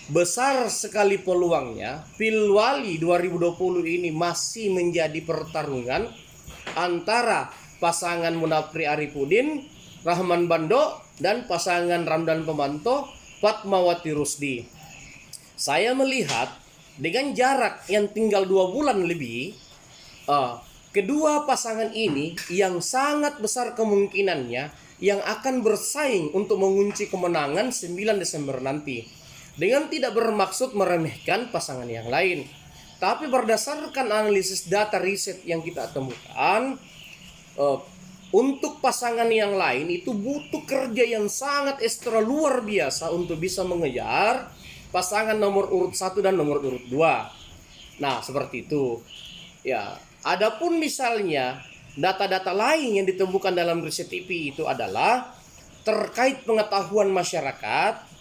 Besar sekali peluangnya Pilwali 2020 ini masih menjadi pertarungan antara pasangan Munafri Arifudin, Rahman Bando, dan pasangan Ramdan Pemanto, Fatmawati Rusdi. Saya melihat dengan jarak yang tinggal 2 bulan lebih, kedua pasangan ini yang sangat besar kemungkinannya yang akan bersaing untuk mengunci kemenangan 9 Desember nanti. Dengan tidak bermaksud meremehkan pasangan yang lain, tapi berdasarkan analisis data riset yang kita temukan, untuk pasangan yang lain itu butuh kerja yang sangat ekstra luar biasa untuk bisa mengejar pasangan nomor urut 1 dan nomor urut 2. Nah, seperti itu. Ya, adapun misalnya data-data lain yang ditemukan dalam riset TV itu adalah terkait pengetahuan masyarakat